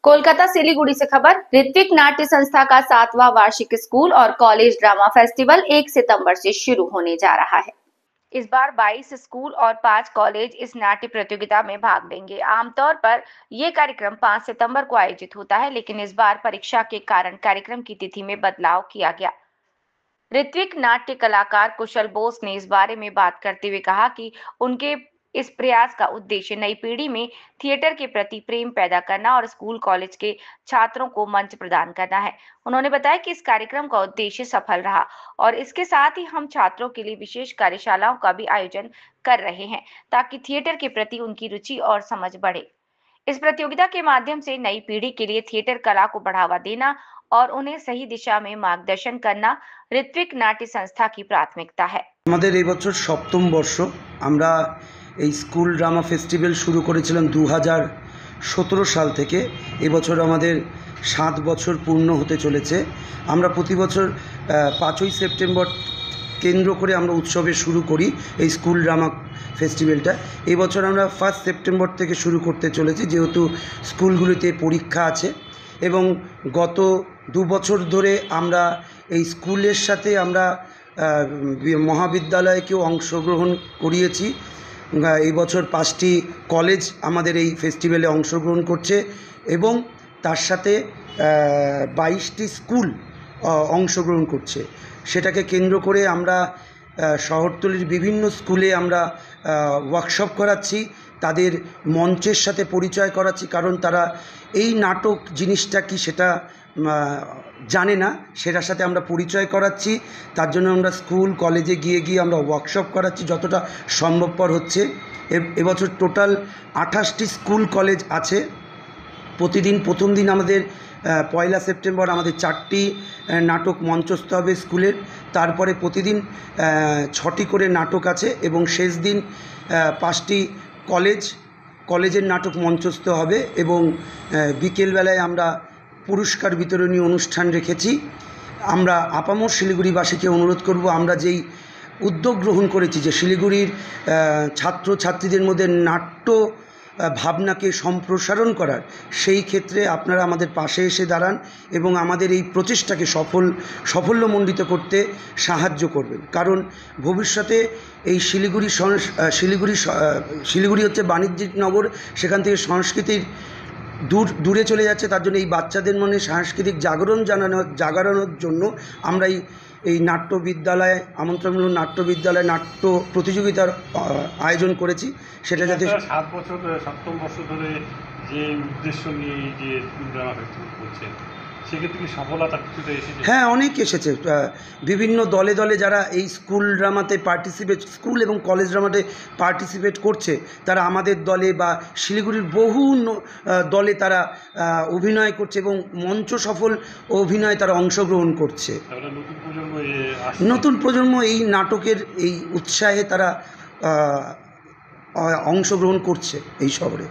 कोलकाता सिलीगुड़ी से खबर। ऋत्विक नाट्य संस्था का 7वां वार्षिक स्कूल और कॉलेज ड्रामा फेस्टिवल 1 सितंबर से शुरू होने जा रहा है। इस बार 22 स्कूल और 5 कॉलेज इस नाट्य प्रतियोगिता में भाग लेंगे। आमतौर पर यह कार्यक्रम 5 सितंबर को आयोजित होता है, लेकिन इस बार परीक्षा के कारण कार्यक्रम की तिथि में बदलाव किया गया। ऋत्विक नाट्य कलाकार कुशल बोस ने इस बारे में बात करते हुए कहा कि उनके इस प्रयास का उद्देश्य नई पीढ़ी में थिएटर के प्रति प्रेम पैदा करना और स्कूल कॉलेज के छात्रों को मंच प्रदान करना है। उन्होंने बताया कि इस कार्यक्रम का उद्देश्य सफल रहा और इसके साथ ही हम छात्रों के लिए विशेष कार्यशालाओं का भी आयोजन कर रहे हैं ताकि थिएटर के प्रति उनकी रुचि और समझ बढ़े। इस प्रतियोगिता के माध्यम से नई पीढ़ी के लिए थिएटर कला को बढ़ावा देना और उन्हें सही दिशा में मार्गदर्शन करना ऋत्विक नाट्य संस्था की प्राथमिकता है। আমাদের এই বছর সপ্তম বর্ষ। আমরা এই স্কুল ড্রামা ফেস্টিভ্যাল শুরু করেছিলাম 2017 সাল থেকে। এবছর আমাদের 7 বছর পূর্ণ হতে চলেছে। আমরা প্রতি বছর 5ই সেপ্টেম্বর কেন্দ্র করে আমরা উৎসবের শুরু করি এই স্কুল ড্রামা ফেস্টিভ্যালটা। এই বছর আমরা 1 সেপ্টেম্বর থেকে শুরু করতে চলেছি, যেহেতু স্কুলগুলিতে পরীক্ষা আছে এবং গত 2 বছর ধরে আমরা এই স্কুলের সাথে আমরা মহাবিদ্যালয়কেও অংশগ্রহণ করিয়েছি। এই বছর 5টি কলেজ আমাদের এই ফেস্টিভ্যালে অংশগ্রহণ করছে এবং তার সাথে 22টি স্কুল অংশগ্রহণ করছে। সেটাকে কেন্দ্র করে আমরা শহরতলির বিভিন্ন স্কুলে আমরা ওয়ার্কশপ করাচ্ছি, তাদের মঞ্চের সাথে পরিচয় করাচ্ছি, কারণ তারা এই নাটক জিনিসটা কি সেটা জানে না, সেটার সাথে আমরা পরিচয় করাচ্ছি। তার জন্য আমরা স্কুল কলেজে গিয়ে আমরা ওয়ার্কশপ করাচ্ছি যতটা সম্ভবপর হচ্ছে। এবছর টোটাল 28টি স্কুল কলেজ আছে। প্রতিদিন প্রথম দিন আমাদের 1 সেপ্টেম্বর আমাদের 4টি নাটক মঞ্চস্থ হবে স্কুলের। তারপরে প্রতিদিন 6টি করে নাটক আছে এবং শেষ দিন 5টি কলেজের নাটক মঞ্চস্থ হবে এবং বিকেলবেলায় আমরা পুরস্কার বিতরণী অনুষ্ঠান রেখেছি। আমরা আপামর শিলিগুড়িবাসীকে অনুরোধ করব, আমরা যেই উদ্যোগ গ্রহণ করেছি যে শিলিগুড়ির ছাত্রছাত্রীদের মধ্যে নাট্য ভাবনাকে সম্প্রসারণ করার, সেই ক্ষেত্রে আপনারা আমাদের পাশে এসে দাঁড়ান এবং আমাদের এই প্রচেষ্টাকে সাফল্যমণ্ডিত করতে সাহায্য করবেন। কারণ ভবিষ্যতে এই শিলিগুড়ি হচ্ছে বাণিজ্যিক নগর, সেখান থেকে সংস্কৃতির দূরে চলে যাচ্ছে। তার জন্য এই বাচ্চাদের মনে সাংস্কৃতিক জাগরণের জন্য আমরা এই নাট্য বিদ্যালয় আমন্ত্রণমূলক নাট্য বিদ্যালয় নাট্য প্রতিযোগিতার আয়োজন করেছি। সেটা যাতে 7 বছর 7ম বর্ষ ধরে যে উদ্দেশ্য নিয়ে যে ড্রামা ফেস্টিভ্যাল করছে, সেক্ষেত্রে কি সফলতা কিছুটা এসেছে? হ্যাঁ, অনেক এসেছে। বিভিন্ন দলে যারা এই স্কুল এবং কলেজ ড্রামাতে পার্টিসিপেট করছে, তারা আমাদের দলে বা শিলিগুড়ির বহু দলে তারা অভিনয় করছে এবং মঞ্চ সফল অভিনয় তারা অংশগ্রহণ করছে। নতুন প্রজন্ম এই নাটকের এই উৎসাহে তারা অংশগ্রহণ করছে এই শহরে।